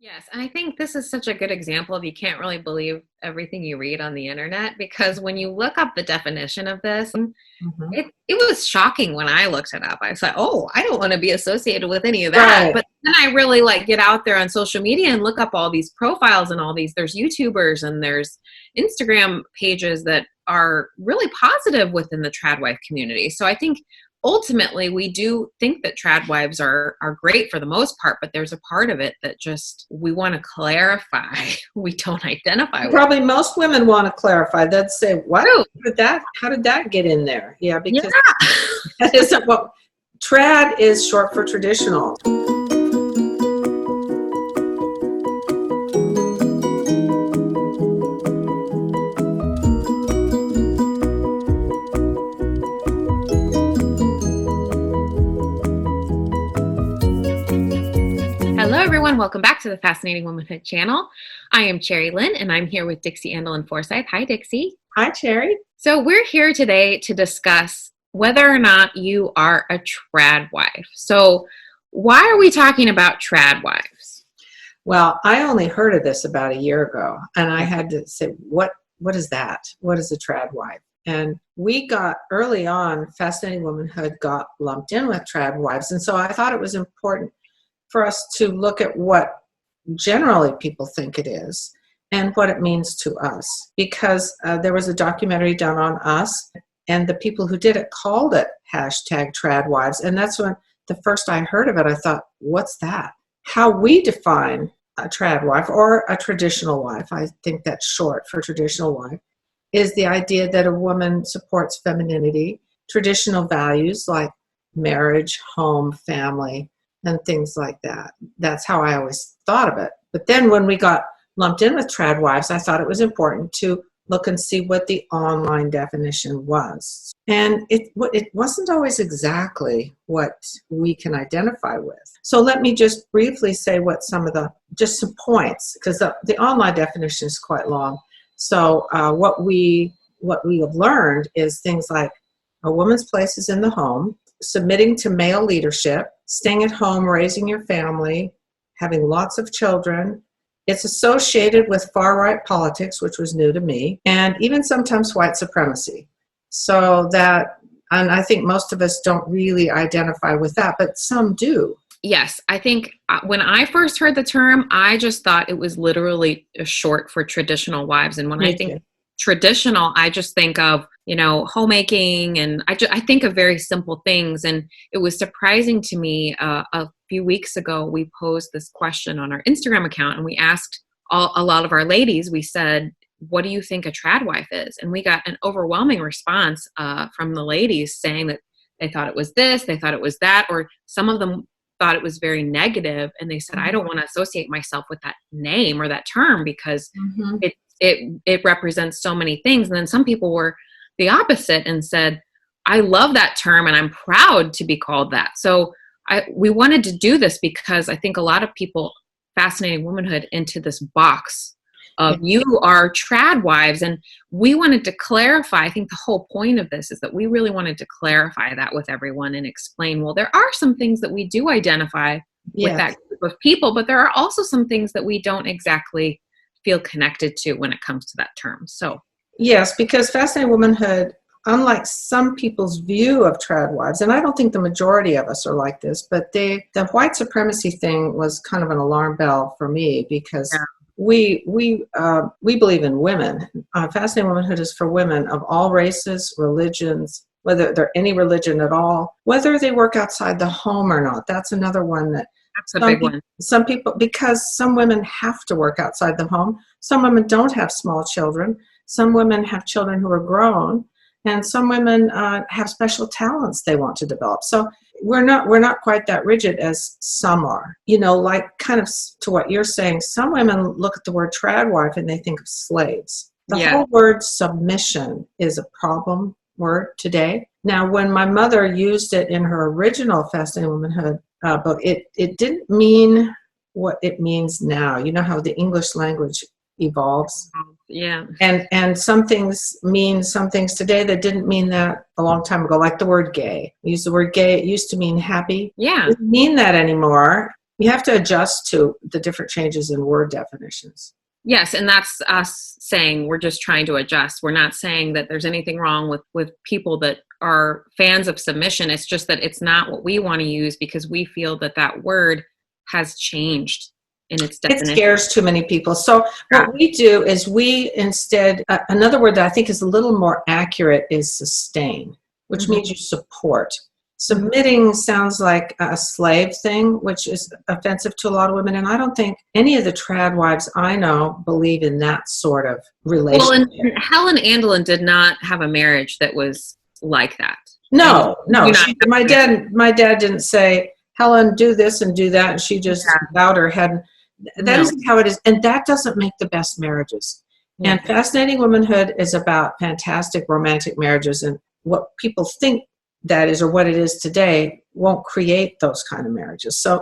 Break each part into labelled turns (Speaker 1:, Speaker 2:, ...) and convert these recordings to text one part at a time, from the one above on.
Speaker 1: Yes, and I think this is such a good example of you can't really believe everything you read on the internet because when you look up the definition of this,
Speaker 2: Mhm.
Speaker 1: it was shocking when I looked it up. I thought, oh, I don't want to be associated with any of that.
Speaker 2: Right.
Speaker 1: But then I really like get out there on social media and look up all these profiles and all these. There's YouTubers and there's Instagram pages that are really positive within the Tradwife community. So I think ultimately we do think that Tradwives are great for the most part, but there's a part of it that just we want to clarify we don't identify with.
Speaker 2: Probably most women want to clarify. They'd say, "What?
Speaker 1: True.
Speaker 2: How did that get in there?" Yeah,
Speaker 1: Yeah.
Speaker 2: because that isn't what trad is short for traditional.
Speaker 1: Hello, everyone. Welcome back to the Fascinating Womanhood channel. I am Cherry Lynn, and I'm here with Dixie Andelin Forsyth. Hi, Dixie.
Speaker 2: Hi, Cherry.
Speaker 1: So we're here today to discuss whether or not you are a tradwife. So why are we talking about tradwives?
Speaker 2: Well, I only heard of this about a year ago, and I had to say, "What is that? What is a tradwife?" And we got early on, Fascinating Womanhood got lumped in with tradwives, and so I thought it was important for us to look at what generally people think it is and what it means to us, because there was a documentary done on us, and the people who did it called it #Tradwives, and that's when the first I heard of it, I thought, what's that? How we define a tradwife or a traditional wife, I think that's short for traditional wife, is the idea that a woman supports femininity, traditional values like marriage, home, family, and things like that. That's how I always thought of it. But then when we got lumped in with tradwives, I thought it was important to look and see what the online definition was. And it wasn't always exactly what we can identify with. So let me just briefly say what some points, because the online definition is quite long. So what we have learned is things like a woman's place is in the home, submitting to male leadership, staying at home, raising your family, having lots of children. It's associated with far-right politics, which was new to me, and even sometimes white supremacy. So that, and I think most of us don't really identify with that, but some do.
Speaker 1: Yes, I think when I first heard the term, I just thought it was literally a short for traditional wives. And when I think traditional, I just think of, homemaking, and I think of very simple things. And it was surprising to me. A few weeks ago, we posed this question on our Instagram account, and we asked a lot of our ladies, we said, what do you think a tradwife is? And we got an overwhelming response from the ladies saying that they thought it was this, they thought it was that, or some of them thought it was very negative, and they said, I don't want to associate myself with that name or that term because it represents so many things. And then some people were the opposite and said, I love that term and I'm proud to be called that. So we wanted to do this because I think a lot of people fascinating womanhood into this box of you are tradwives, and we wanted to clarify. I think the whole point of this is that we really wanted to clarify that with everyone and explain, well, there are some things that we do identify with that group of people, but there are also some things that we don't exactly feel connected to when it comes to that term. So
Speaker 2: yes, because fascinating womanhood, unlike some people's view of tradwives, and I don't think the majority of us are like this, but the white supremacy thing was kind of an alarm bell for me because we believe in women. Fascinating Womanhood is for women of all races, religions, whether they're any religion at all, whether they work outside the home or not. That's another one
Speaker 1: that's a big one.
Speaker 2: Some people, because some women have to work outside the home. Some women don't have small children. Some women have children who are grown, and some women have special talents they want to develop. So we're not quite that rigid as some are. Like kind of to what you're saying, some women look at the word tradwife and they think of slaves. The whole word submission is a problem word today. Now, when my mother used it in her original Fascinating Womanhood book, it didn't mean what it means now. You know how the English language evolves.
Speaker 1: Yeah.
Speaker 2: And some things mean some things today that didn't mean that a long time ago, like the word gay. We use the word gay. It used to mean happy.
Speaker 1: Yeah.
Speaker 2: It doesn't mean that anymore. You have to adjust to the different changes in word definitions.
Speaker 1: Yes, and that's us saying we're just trying to adjust. We're not saying that there's anything wrong with people that are fans of submission. It's just that it's not what we want to use because we feel that that word has changed in its definition.
Speaker 2: It scares too many people. So what we do is we instead, another word that I think is a little more accurate is sustain, which means you support. Submitting sounds like a slave thing, which is offensive to a lot of women. And I don't think any of the Tradwives I know believe in that sort of relationship.
Speaker 1: Well, and Helen Andelin did not have a marriage that was like that.
Speaker 2: No. My dad didn't say, Helen, do this and do that. And she just bowed her head. That isn't how it is. And that doesn't make the best marriages. Yeah. And Fascinating Womanhood is about fantastic romantic marriages. And what people think that is, or what it is today, won't create those kind of marriages. So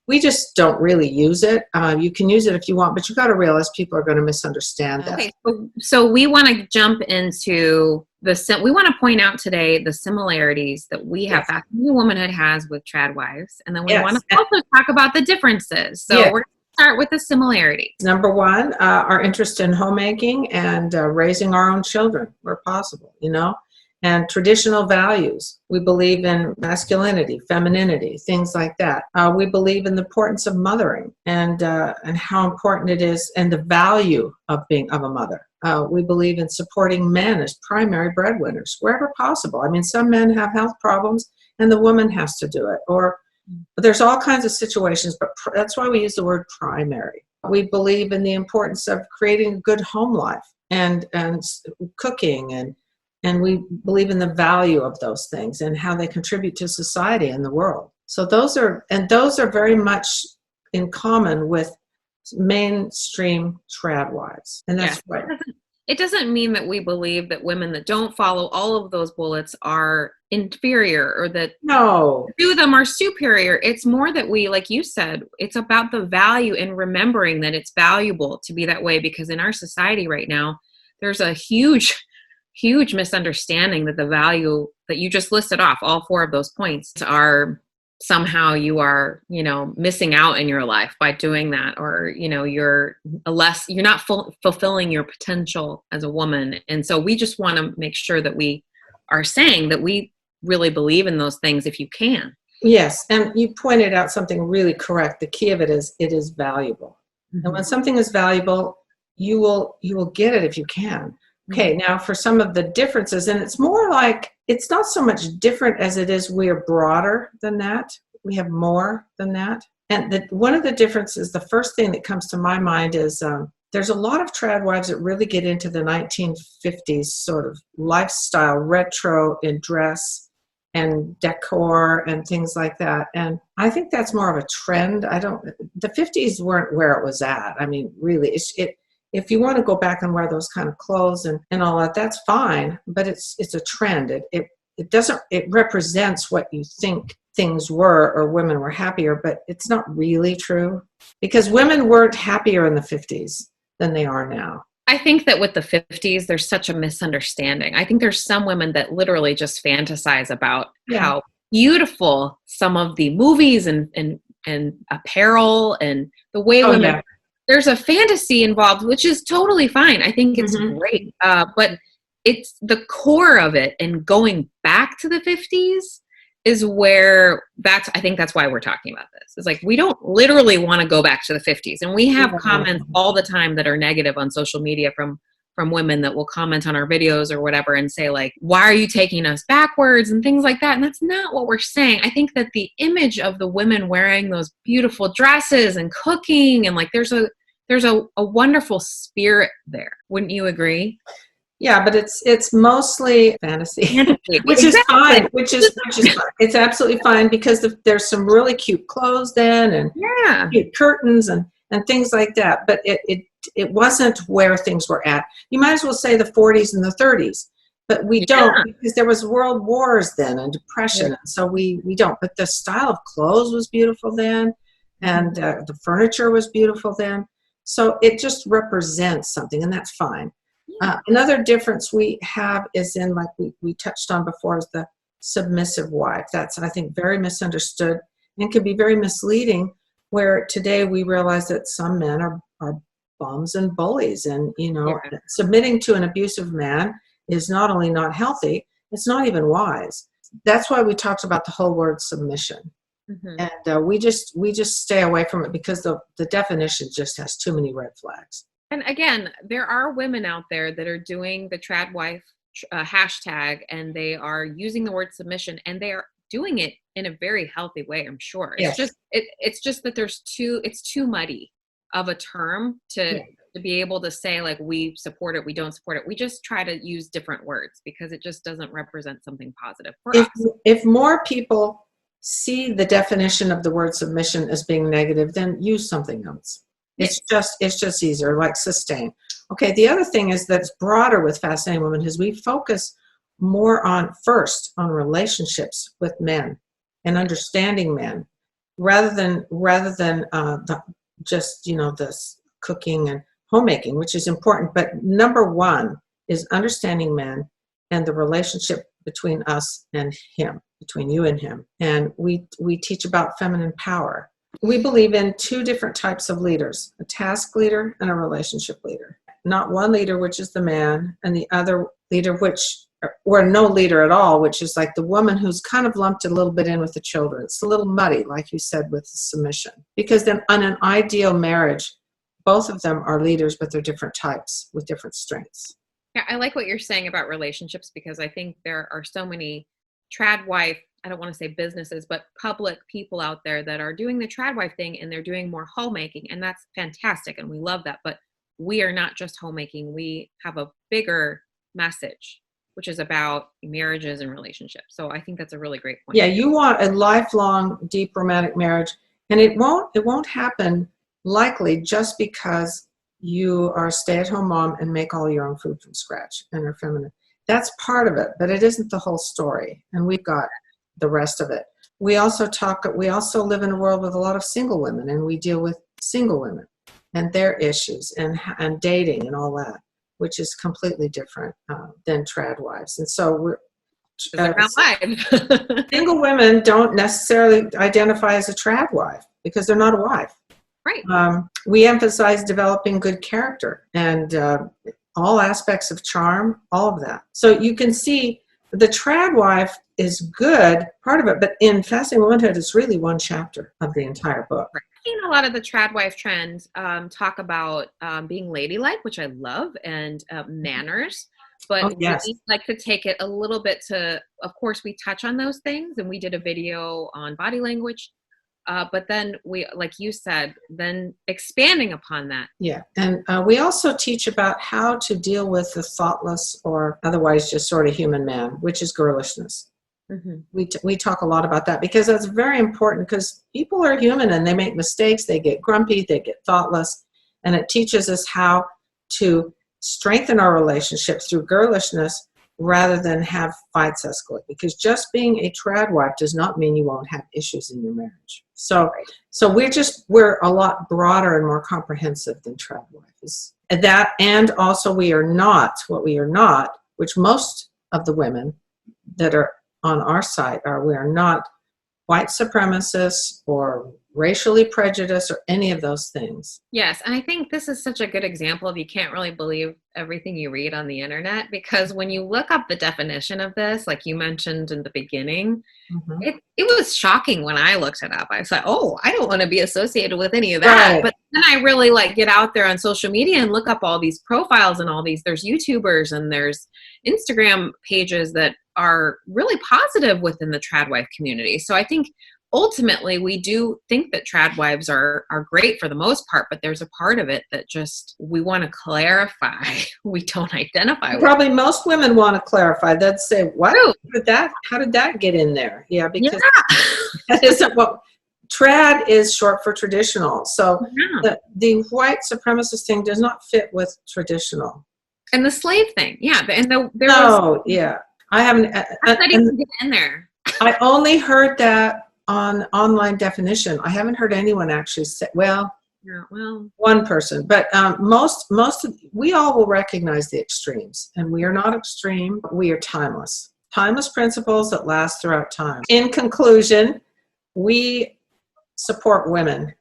Speaker 2: we just don't really use it. You can use it if you want, but you got to realize people are going to misunderstand that.
Speaker 1: Okay, so we want to jump into we want to point out today the similarities that we have, Fascinating Womanhood has with Tradwives, and then we want to also talk about the differences. So we're going to start with the similarities.
Speaker 2: Number one, our interest in homemaking and raising our own children where possible, and traditional values. We believe in masculinity, femininity, things like that. We believe in the importance of mothering and how important it is and the value of being a mother. We believe in supporting men as primary breadwinners wherever possible. I mean, some men have health problems and the woman has to do it. Or there's all kinds of situations, but that's why we use the word primary. We believe in the importance of creating a good home life and cooking and we believe in the value of those things and how they contribute to society and the world. So those are very much in common with mainstream Tradwives. And that's right.
Speaker 1: It doesn't mean that we believe that women that don't follow all of those bullets are inferior or that do them are superior. It's more that we, like you said, it's about the value and remembering that it's valuable to be that way, because in our society right now, there's a huge misunderstanding that the value that you just listed off, all four of those points, are somehow you are, missing out in your life by doing that, or, you're not fulfilling your potential as a woman. And so we just want to make sure that we are saying that we really believe in those things if you can.
Speaker 2: Yes. And you pointed out something really correct. The key of it is valuable. Mm-hmm. And when something is valuable, you will get it if you can. Okay, now for some of the differences, and it's more like, it's not so much different as it is we're broader than that. We have more than that. And one of the differences, the first thing that comes to my mind is there's a lot of Tradwives that really get into the 1950s sort of lifestyle, retro in dress and decor and things like that. And I think that's more of a trend. The 50s weren't where it was at. I mean, really, if you want to go back and wear those kind of clothes and all that, that's fine. But it's a trend. It represents what you think things were, or women were happier, but it's not really true, because women weren't happier in the 50s than they are now.
Speaker 1: I think that with the 50s, there's such a misunderstanding. I think there's some women that literally just fantasize about how beautiful some of the movies and apparel and the way women. There's a fantasy involved, which is totally fine. I think it's great. But it's the core of it, and going back to the 50s is where I think that's why we're talking about this. It's like, we don't literally want to go back to the 50s. And we have comments all the time that are negative on social media from women that will comment on our videos or whatever and say, like, why are you taking us backwards and things like that? And that's not what we're saying. I think that the image of the women wearing those beautiful dresses and cooking and like, there's a wonderful spirit there. Wouldn't you agree?
Speaker 2: Yeah, but it's mostly fantasy, which is fine. Which is fine. It's absolutely fine, because there's some really cute clothes then, and cute curtains and things like that. But it wasn't where things were at. You might as well say the 40s and the 30s, but we don't, because there was world wars then and depression, and so we don't. But the style of clothes was beautiful then, and the furniture was beautiful then. So it just represents something, and that's fine. Another difference we have is in, like we touched on before, is the submissive wife. That's, I think, very misunderstood and can be very misleading where today we realize that some men are bums and bullies, and submitting to an abusive man is not only not healthy, it's not even wise. That's why we talked about the whole word submission. And we just stay away from it because the definition just has too many red flags.
Speaker 1: And again, there are women out there that are doing the Tradwife hashtag, and they are using the word submission, and they are doing it in a very healthy way, I'm sure. It's just it's just that it's too muddy of a term to be able to say, like, we support it, we don't support it. We just try to use different words because it just doesn't represent something positive for us.
Speaker 2: If more people see the definition of the word submission as being negative, then use something else. It's just easier, like sustain. Okay, the other thing is that's broader with Fascinating Women is we focus more on relationships with men and understanding men rather than this cooking and homemaking, which is important. But number one is understanding men and the relationship between us and him, between you and him. And we teach about feminine power. We believe in two different types of leaders, a task leader and a relationship leader. Not one leader, which is the man, and the other leader, or no leader at all, which is like the woman who's kind of lumped a little bit in with the children. It's a little muddy, like you said, with the submission. Because then on an ideal marriage, both of them are leaders, but they're different types with different strengths.
Speaker 1: Yeah, I like what you're saying about relationships, because I think there are so many Tradwife, I don't want to say businesses, but public people out there that are doing the Tradwife thing, and they're doing more homemaking, and that's fantastic, and we love that. But we are not just homemaking. We have a bigger message, which is about marriages and relationships. So I think that's a really great point.
Speaker 2: Yeah, you want a lifelong, deep romantic marriage, and it won't happen likely just because you are a stay-at-home mom and make all your own food from scratch and are feminine. That's part of it, but it isn't the whole story. And we've got the rest of it. We also live in a world with a lot of single women, and we deal with single women and their issues and dating and all that, which is completely different than Tradwives. And so single women don't necessarily identify as a Tradwife because they're not a wife.
Speaker 1: Right.
Speaker 2: We emphasize developing good character and all aspects of charm, all of that. So you can see the Tradwife is good, part of it, but in Fascinating Womanhood, it's really one chapter of the entire book.
Speaker 1: Right. I've seen a lot of the Tradwife trends talk about being ladylike, which I love, and manners. But we like to take it a little bit to, of course, we touch on those things, and we did a video on body language. But then we, like you said, then expanding upon that.
Speaker 2: Yeah. And we also teach about how to deal with the thoughtless or otherwise just sort of human man, which is girlishness. Mm-hmm. We talk a lot about that because that's very important, because people are human and they make mistakes. They get grumpy, they get thoughtless. And it teaches us how to strengthen our relationships through girlishness rather than have fights escalate, because just being a Tradwife does not mean you won't have issues in your marriage. So we're a lot broader and more comprehensive than Tradwife. And also we are not, which most of the women that are on our site we are not white supremacists or racially prejudiced or any of those things.
Speaker 1: Yes, and I think this is such a good example of you can't really believe everything you read on the internet, because when you look up the definition of this, like you mentioned in the beginning, mm-hmm. it was shocking when I looked it up. I said, I don't want to be associated with any of that. Right. But then I really get out there on social media and look up all these profiles and all these, there's YouTubers and there's Instagram pages that are really positive within the Tradwife community. So I think ultimately we do think that Tradwives are great for the most part, but there's a part of it that just we want to clarify. We don't identify with.
Speaker 2: Probably most women want to clarify. They'd say, what? How did that get in there? Yeah, because that isn't what trad is short for traditional. So the white supremacist thing does not fit with traditional.
Speaker 1: And the slave thing. Yeah.
Speaker 2: I haven't.
Speaker 1: How did that even get in there?
Speaker 2: I only heard that on online definition. I haven't heard anyone actually say, one person, but we all will recognize the extremes, and we are not extreme. We are timeless principles that last throughout time. In conclusion, we support women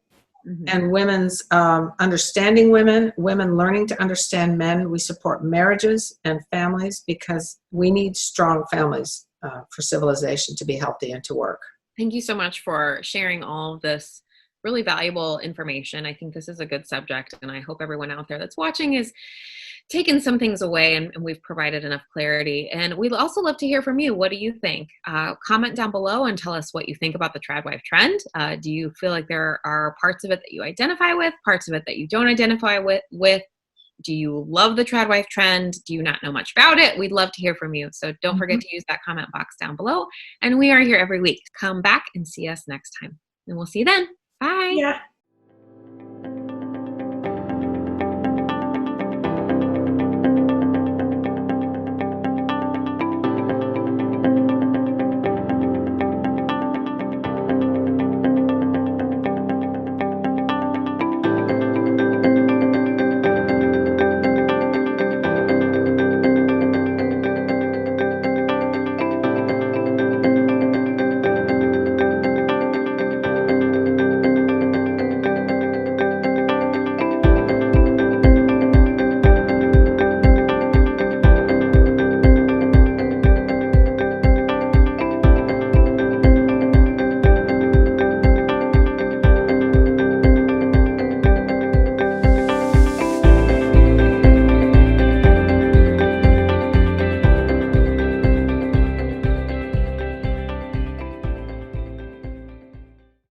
Speaker 2: and women's understanding women learning to understand men. We support marriages and families because we need strong families for civilization to be healthy and to work.
Speaker 1: Thank you so much for sharing all of this really valuable information. I think this is a good subject, and I hope everyone out there that's watching is taken some things away, and we've provided enough clarity. And we'd also love to hear from you. What do you think? Comment down below and tell us what you think about the Tradwife trend. Do you feel like there are parts of it that you identify with, parts of it that you don't identify with? Do you love the Tradwife trend? Do you not know much about it? We'd love to hear from you. So don't forget to use that comment box down below. And we are here every week. Come back and see us next time. And we'll see you then. Bye.
Speaker 2: Yeah.